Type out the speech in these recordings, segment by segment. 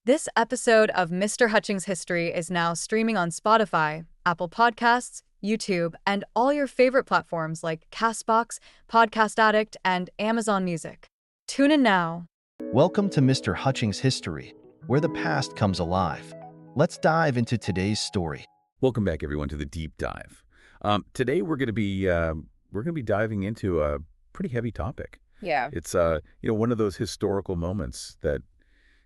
This episode of Mr. Hutchings History is now streaming on Spotify, Apple Podcasts, YouTube, and all your favorite platforms like Castbox, Podcast Addict, and Amazon Music. Tune in now. Welcome to Mr. Hutchings History, where the past comes alive. Let's dive into today's story. Welcome back, everyone, to the deep dive. Today we're going to be diving into a pretty heavy topic. Yeah. It's one of those historical moments that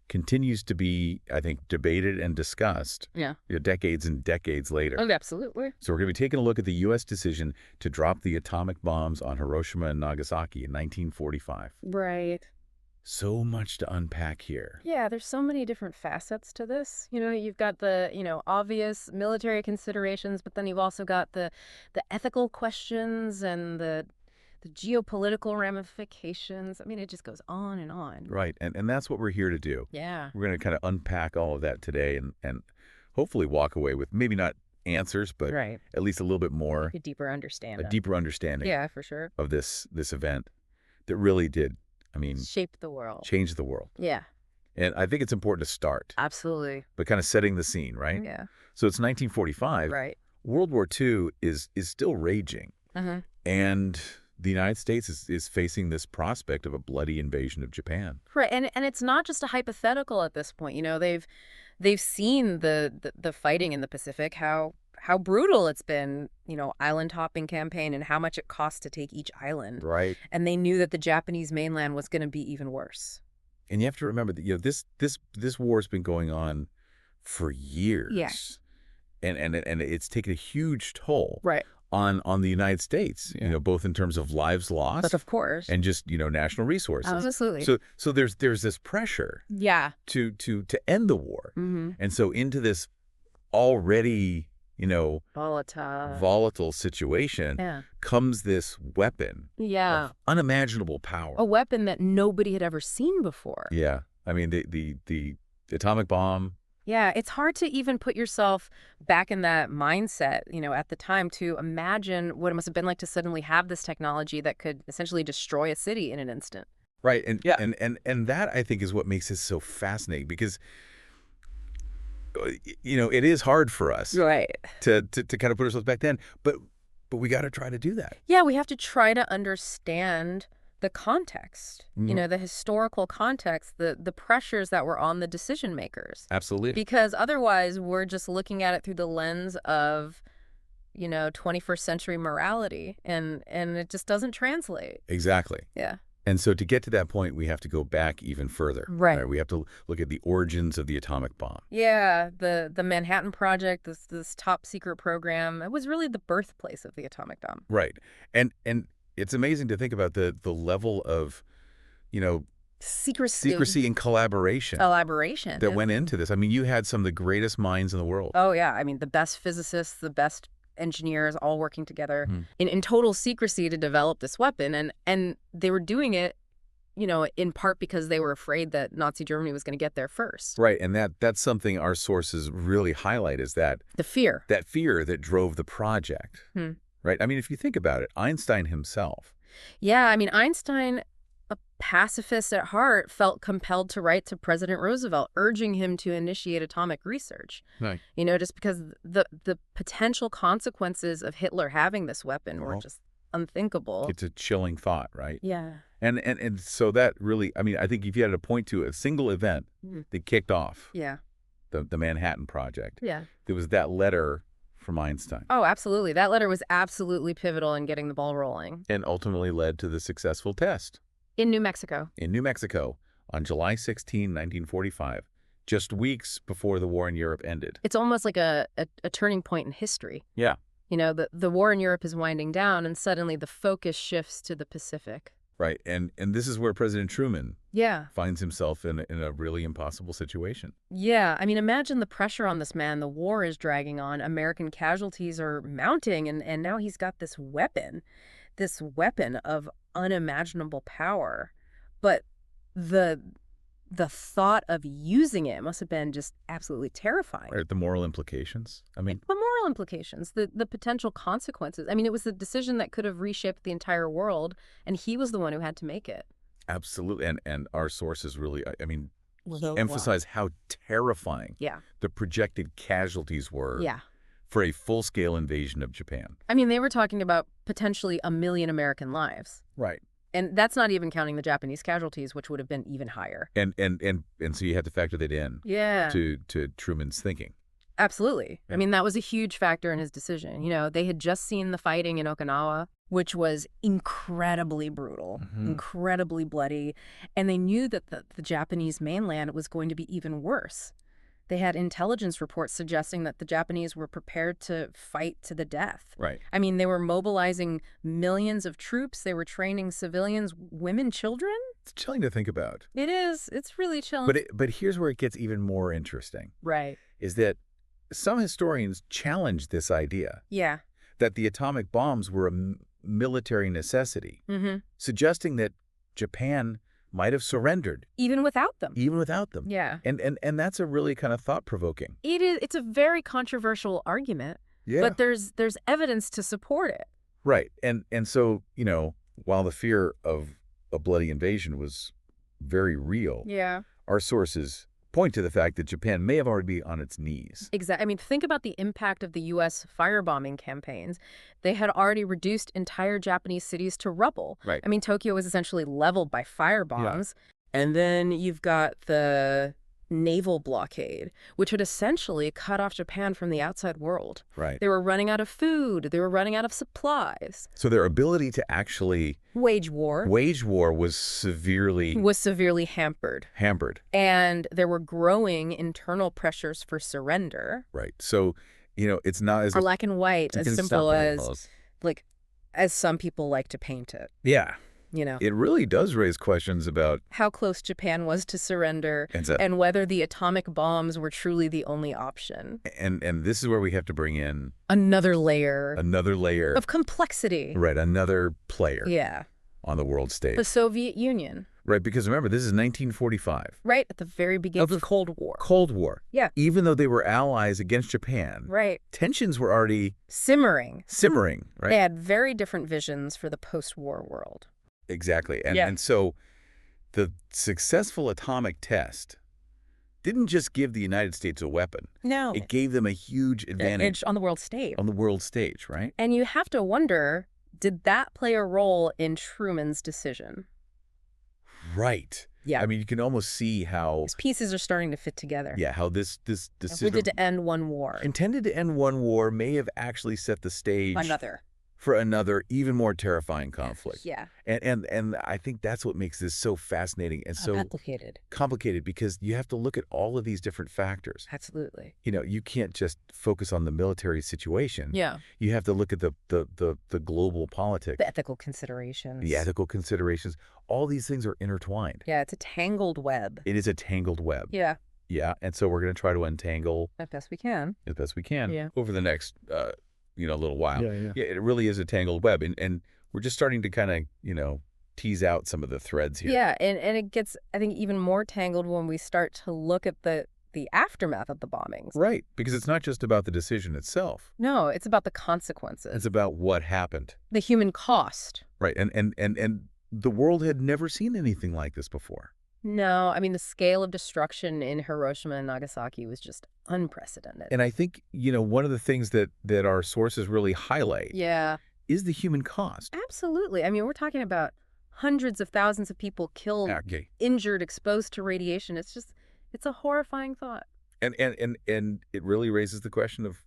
continues to be, I think, debated and discussed. Yeah. Decades and decades later. Oh, absolutely. So we're going to be taking a look at the U.S. decision to drop the atomic bombs on Hiroshima and Nagasaki in 1945. Right. So much to unpack here. Yeah, there's so many different facets to this. You've got the, obvious military considerations, but then you've also got the ethical questions and the geopolitical ramifications. I mean, it just goes on and on. Right, and that's what we're here to do. Yeah. We're going to kind of unpack all of that today and hopefully walk away with maybe not answers, but Right. at least a little bit more, A deeper understanding. a deeper understanding Yeah, for sure. of this event that really did, Shape the world. change the world. Yeah, And I think it's important to start, absolutely. but kind of setting the scene, right? Yeah. So it's 1945. Right. World War II is still raging, Uh-huh. and the United States is facing this prospect of a bloody invasion of Japan. Right, and it's not just a hypothetical at this point. They've seen the fighting in the Pacific, how brutal it's been, island hopping campaign and how much it costs to take each island. Right. And they knew that the Japanese mainland was going to be even worse. And you have to remember that this war has been going on for years. Yeah. And it's taken a huge toll Right. on the United States, Yeah. both in terms of lives lost But of course. and just, national resources. Absolutely. So there's this pressure Yeah. to end the war. Mm-hmm. And so into this already, Volatile. situation Yeah. comes this weapon Yeah. of unimaginable power. A weapon that nobody had ever seen before. Yeah. I mean, the atomic bomb. Yeah, it's hard to even put yourself back in that mindset, at the time to imagine what it must have been like to suddenly have this technology that could essentially destroy a city in an instant. Right. And Yeah. and that, I think, is what makes this so fascinating, because it is hard for us Right. to kind of put ourselves back then, but we got to try to do that. Yeah, we have to try to understand the context, Mhm. the historical context, the pressures that were on the decision makers. Absolutely. Because otherwise we're just looking at it through the lens of, 21st century morality, and it just doesn't translate. Exactly. Yeah. And so to get to that point, we have to go back even further. Right. We have to look at the origins of the atomic bomb. Yeah, the Manhattan Project, this top secret program, it was really the birthplace of the atomic bomb. Right. And it's amazing to think about the level of, secrecy and collaboration Collaboration. that went into this. I mean, you had some of the greatest minds in the world. Oh, yeah. I mean, the best physicists, the best engineers all working together Mhm. in total secrecy to develop this weapon. And they were doing it, in part because they were afraid that Nazi Germany was going to get there first. Right. And that's something our sources really highlight, is that The fear. fear that drove the project. Hmm. Right. I mean, if you think about it, Einstein himself. Yeah, I mean, Einstein, a pacifist at heart, felt compelled to write to President Roosevelt, urging him to initiate atomic research. Right. Just because the potential consequences of Hitler having this weapon were Well, just unthinkable. It's a chilling thought, right? Yeah. And so that really, I think if you had to point to a single event Mhm. that kicked off Yeah. the Manhattan Project, Yeah. there was that letter from Einstein, Oh, absolutely. That letter was absolutely pivotal in getting the ball rolling. and ultimately led to the successful test In New Mexico. in New Mexico on July 16, 1945, just weeks before the war in Europe ended. It's almost like a turning point in history. Yeah. The war in Europe is winding down, and suddenly the focus shifts to the Pacific. Right. And this is where President Truman Yeah. finds himself in a really impossible situation. Yeah. I mean, imagine the pressure on this man. The war is dragging on. American casualties are mounting, and now he's got this weapon of unimaginable power. But the thought of using it must have been just absolutely terrifying. Right. The moral implications. I mean, The moral implications, the potential consequences. I mean, it was the decision that could have reshaped the entire world, and he was the one who had to make it. absolutely. And our sources really, emphasize how terrifying Yeah. the projected casualties were Yeah. for a full-scale invasion of Japan. I mean, they were talking about potentially 1 million American lives. Right. And that's not even counting the Japanese casualties, which would have been even higher. And so you had to factor that in Yeah. to Truman's thinking. Absolutely. Yeah. I mean, that was a huge factor in his decision. You know, they had just seen the fighting in Okinawa, which was incredibly brutal, incredibly bloody, and they knew that the Japanese mainland was going to be even worse. They had intelligence reports suggesting that the Japanese were prepared to fight to the death. Right. I mean, they were mobilizing millions of troops. They were training civilians, women, children. It's chilling to think about. It is. It's really chilling. But here's where it gets even more interesting. Right. Is that some historians challenge this idea Yeah. that the atomic bombs were a military necessity, suggesting that Japan might have surrendered Even without them. even without them. Yeah. And that's a really kind of thought-provoking. It is. It's a very controversial argument, Yeah. but there's evidence to support it. Right. And so, while the fear of a bloody invasion was very real, Yeah. our sources point to the fact that Japan may have already been on its knees. Exactly. I mean, think about the impact of the U.S. firebombing campaigns. They had already reduced entire Japanese cities to rubble. Right. I mean, Tokyo was essentially leveled by firebombs. And then you've got the naval blockade, which had essentially cut off Japan from the outside world. Right. They were running out of food. They were running out of supplies. So their ability to actually Wage war wage war was severely hampered. hampered. And there were growing internal pressures for surrender. Right. So, it's not as Black and white, It's as simple as, like, as some people like to paint it. Yeah. It It really does raise questions about how close Japan was to surrender And and whether the atomic bombs were truly the only option. and this is where we have to bring in Another layer another layer of complexity. right, another player Yeah. on the world stage. The Soviet Union, Right, because remember, this is 1945. right at the very beginning of the Cold War. Cold War. Yeah. Even though they were allies against Japan, Right. tensions were already Simmering. simmering, right? They had very different visions for the post-war world. Exactly. And Yeah. and so the successful atomic test didn't just give the United States a weapon. No. It gave them a huge advantage On the world stage. on the world stage, right? And you have to wonder, did that play a role in Truman's decision? Right. Yeah. I mean, you can almost see how These pieces are starting to fit together. how this If we decision did to end one war. intended to end one war may have actually set the stage Another. for another even more terrifying conflict. Yeah. And I think that's what makes this so fascinating and so Complicated. complicated, because you have to look at all of these different factors. Absolutely. You can't just focus on the military situation. Yeah. You have to look at the global politics, The ethical considerations. the ethical considerations. All these things are intertwined. Yeah, it's a tangled web. It is a tangled web. Yeah. Yeah. And so we're going to try to untangle As best we can. as best we can Yeah. over the next little while. Yeah. Yeah, it really is a tangled web. And we're just starting to kind of, tease out some of the threads here. Yeah, and it gets, I think, even more tangled when we start to look at the aftermath of the bombings. Right. Because it's not just about the decision itself. No, it's about the consequences. It's about what happened. The human cost. Right. And the world had never seen anything like this before. No, I mean, the scale of destruction in Hiroshima and Nagasaki was just unprecedented. And I think, one of the things that our sources really highlight Yeah, is the human cost. absolutely. I mean, we're talking about hundreds of thousands of people killed, Okay. injured, exposed to radiation. It's a horrifying thought. And it really raises the question of,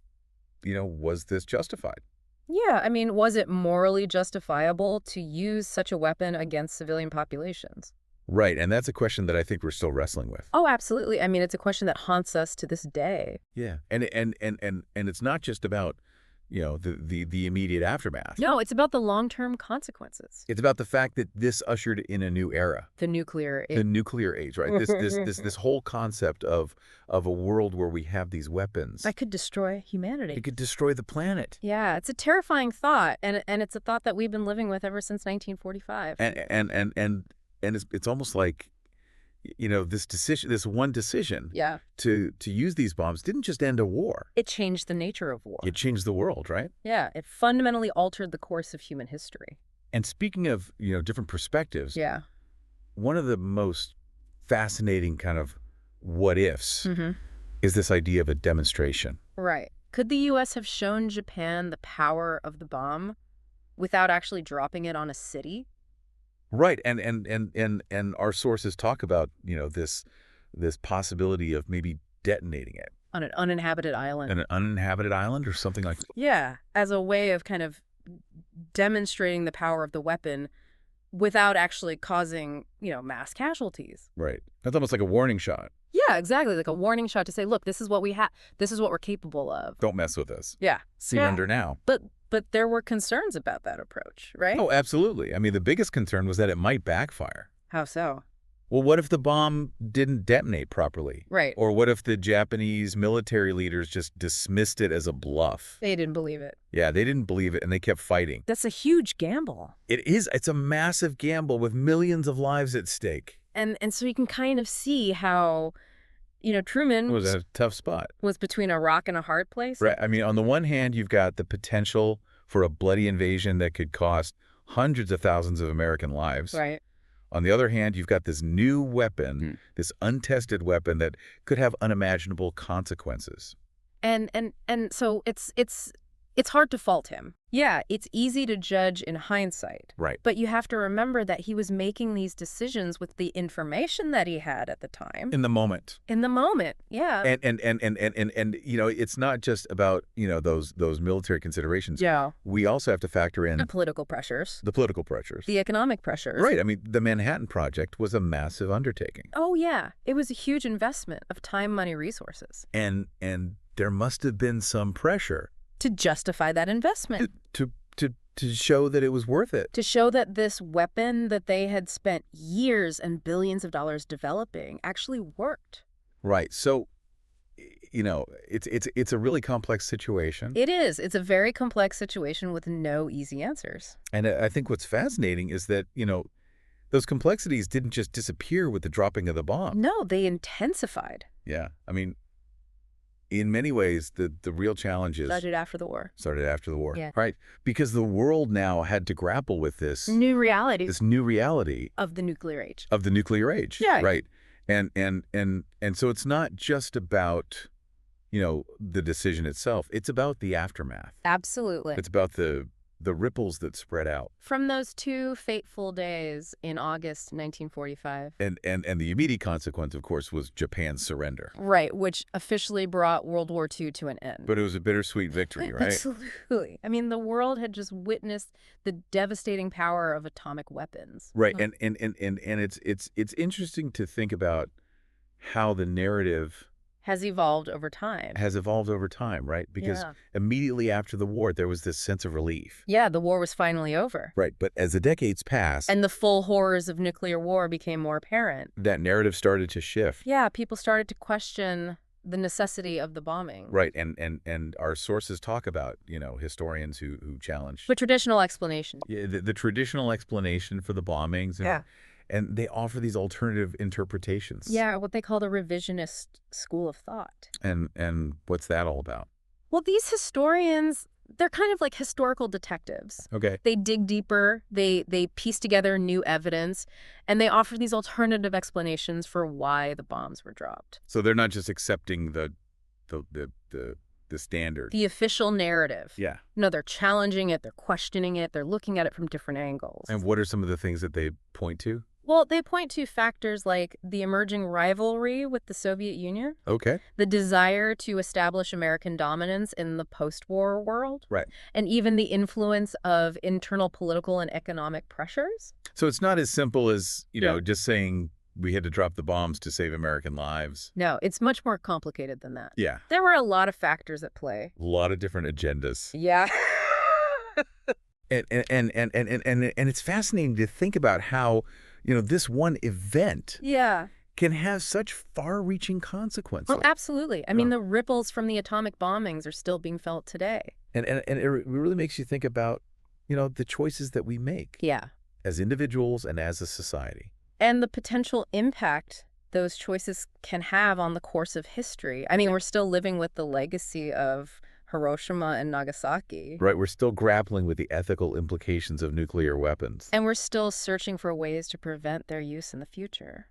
was this justified? Yeah, I mean, was it morally justifiable to use such a weapon against civilian populations? Right. And that's a question that I think we're still wrestling with. Oh, absolutely. I mean, it's a question that haunts us to this day. Yeah. And it's not just about, the immediate aftermath. No, it's about the long-term consequences. It's about the fact that this ushered in a new era. The nuclear The nuclear age, right? This whole concept of a world where we have these weapons. that could destroy humanity. It could destroy the planet. Yeah, it's a terrifying thought, and it's a thought that we've been living with ever since 1945. And it's almost like, this one decision Yeah. to use these bombs didn't just end a war. It changed the nature of war. It changed the world, right? Yeah, it fundamentally altered the course of human history. And speaking of, different perspectives, Yeah. one of the most fascinating kind of what-ifs is this idea of a demonstration. Right. Could the U.S. have shown Japan the power of the bomb without actually dropping it on a city? Right, and our sources talk about, this possibility of maybe detonating it. On an uninhabited island. On an uninhabited island or something like that. Yeah, as a way of kind of demonstrating the power of the weapon without actually causing, mass casualties. Right. That's almost like a warning shot. Yeah, exactly. Like a warning shot to say, look, this is what we have. This is what we're capable of. Don't mess with us. Yeah. Surrender now. But there were concerns about that approach, right? Oh, absolutely. I mean, the biggest concern was that it might backfire. How so? Well, what if the bomb didn't detonate properly? Right. Or what if the Japanese military leaders just dismissed it as a bluff? They didn't believe it. Yeah, they didn't believe it, and they kept fighting. That's a huge gamble. It is. It's a massive gamble with millions of lives at stake. And so you can kind of see how, Truman It was a tough spot. was between a rock and a hard place. Right. I mean, on the one hand, you've got the potential for a bloody invasion that could cost hundreds of thousands of American lives. Right. On the other hand, you've got this new weapon, this untested weapon that could have unimaginable consequences. And so it's hard to fault him. Yeah, it's easy to judge in hindsight. Right. But you have to remember that he was making these decisions with the information that he had at the time. In the moment. In the moment, yeah. And it's not just about, those military considerations. Yeah. We also have to factor in The political pressures. the political pressures. The economic pressures. Right. I mean, the Manhattan Project was a massive undertaking. Oh, yeah. It was a huge investment of time, money, resources. And there must have been some pressure To justify that investment. to show that it was worth it. To show that this weapon that they had spent years and billions of dollars developing actually worked. Right. So, it's a really complex situation. It is. It's a very complex situation with no easy answers. And I think what's fascinating is that, those complexities didn't just disappear with the dropping of the bomb. No, they intensified. Yeah. I mean, in many ways, the real challenge is Started after the war. started after the war. Yeah. Right. Because the world now had to grapple with this New reality new reality of the nuclear age. of the nuclear age. Yeah. Right. And so it's not just about, the decision itself. It's about the aftermath. Absolutely. It's about the ripples that spread out. From those 2 fateful days in August 1945. And the immediate consequence, of course, was Japan's surrender. Right, which officially brought World War II to an end. But it was a bittersweet victory, right? Absolutely. I mean, the world had just witnessed the devastating power of atomic weapons. Right. And it's interesting to think about how the narrative Has evolved over time. right? Because Yeah. immediately after the war, there was this sense of relief. Yeah, the war was finally over. Right. But as the decades passed, And the full horrors of nuclear war became more apparent. that narrative started to shift. Yeah, people started to question the necessity of the bombing. Right. And our sources talk about, historians who challenge The traditional explanation. the traditional explanation for the bombings. And they offer these alternative interpretations. Yeah, what they call the revisionist school of thought. And what's that all about? Well, these historians, they're kind of like historical detectives. Okay. They dig deeper, they piece together new evidence, and they offer these alternative explanations for why the bombs were dropped. So they're not just accepting the standard. The official narrative. Yeah. No, they're challenging it, they're questioning it, they're looking at it from different angles. And what are some of the things that they point to? Well, they point to factors like the emerging rivalry with the Soviet Union, Okay. the desire to establish American dominance in the post-war world, Right. and even the influence of internal political and economic pressures. So it's not as simple as, Yeah. just saying we had to drop the bombs to save American lives. No, it's much more complicated than that. Yeah. There were a lot of factors at play. A lot of different agendas. Yeah. And it's fascinating to think about how, this one event Yeah. can have such far-reaching consequences. Well, absolutely. I mean, the ripples from the atomic bombings are still being felt today. And it really makes you think about, the choices that we make Yeah. as individuals and as a society. And the potential impact those choices can have on the course of history. I mean, we're still living with the legacy of Hiroshima and Nagasaki. Right. We're still grappling with the ethical implications of nuclear weapons. And we're still searching for ways to prevent their use in the future.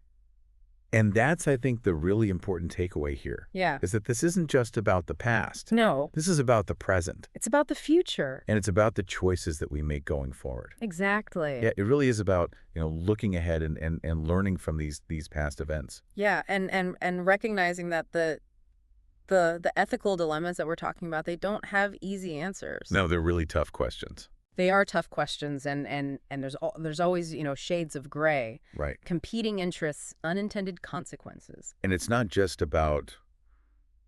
And that's, I think, the really important takeaway here. Yeah. Is that this isn't just about the past. No. This is about the present. It's about the future. And it's about the choices that we make going forward. Exactly. Yeah, it really is about, looking ahead and learning from these past events. Yeah, and recognizing that the ethical dilemmas that we're talking about, they don't have easy answers. No, they're really tough questions. They are tough questions, and there's always, shades of gray. Right. Competing interests, unintended consequences. And it's not just about,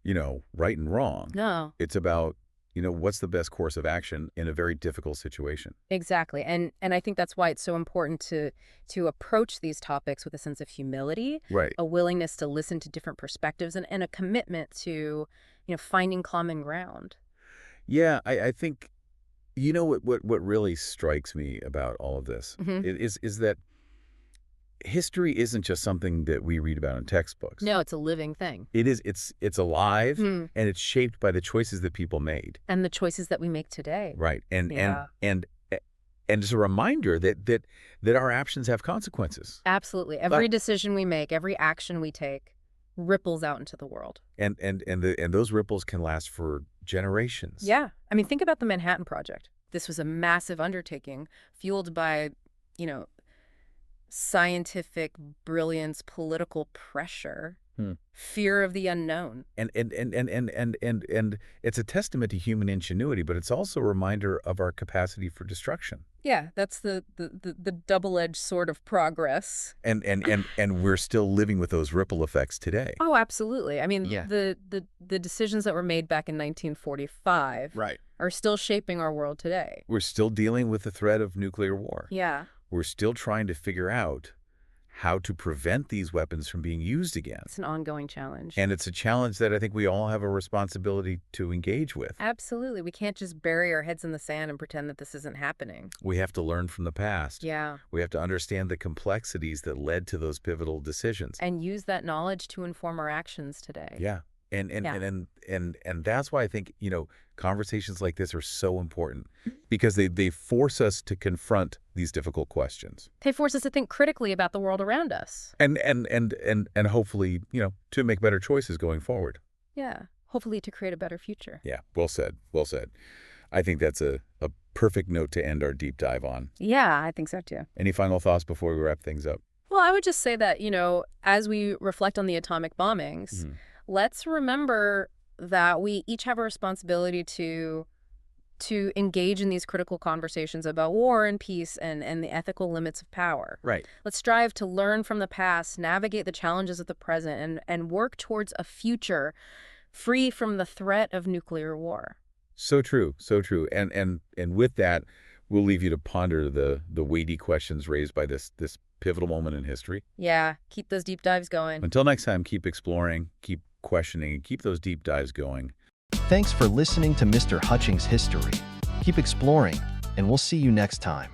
right and wrong. No. It's about, what's the best course of action in a very difficult situation. Exactly. And I think that's why it's so important to approach these topics with a sense of humility, Right. a willingness to listen to different perspectives, and a commitment to, finding common ground. Yeah, I think, what really strikes me about all of this is that history isn't just something that we read about in textbooks. No, it's a living thing. It is. It's alive, and it's shaped by the choices that people made. And the choices that we make today. Right. And Yeah. and it's a reminder that our actions have consequences. Absolutely. Every decision we make, every action we take ripples out into the world. And those ripples can last for generations. Yeah. I mean, think about the Manhattan Project. This was a massive undertaking fueled by, scientific brilliance, political pressure, fear of the unknown. And it's a testament to human ingenuity, but it's also a reminder of our capacity for destruction. Yeah, that's the double-edged sword of progress. And we're still living with those ripple effects today. Oh, absolutely. I mean, Yeah. the decisions that were made back in 1945 Right. are still shaping our world today. We're still dealing with the threat of nuclear war. Yeah. We're still trying to figure out how to prevent these weapons from being used again. It's an ongoing challenge. And it's a challenge that I think we all have a responsibility to engage with. Absolutely. We can't just bury our heads in the sand and pretend that this isn't happening. We have to learn from the past. Yeah. We have to understand the complexities that led to those pivotal decisions. And use that knowledge to inform our actions today. Yeah. And that's why I think, conversations like this are so important, because they force us to confront these difficult questions. They force us to think critically about the world around us. And hopefully, to make better choices going forward. Yeah. Hopefully to create a better future. Yeah. Well said. Well said. I think that's a perfect note to end our deep dive on. Yeah, I think so too. Any final thoughts before we wrap things up? Well, I would just say that, as we reflect on the atomic bombings, let's remember that we each have a responsibility to engage in these critical conversations about war and peace and the ethical limits of power. Right. Let's strive to learn from the past, navigate the challenges of the present, and work towards a future free from the threat of nuclear war. So true. So true. And with that, we'll leave you to ponder the weighty questions raised by this pivotal moment in history. Yeah, keep those deep dives going. Until next time, keep exploring, keep questioning, and keep those deep dives going. Thanks for listening to Mr. Hutchings History. Keep exploring, and we'll see you next time.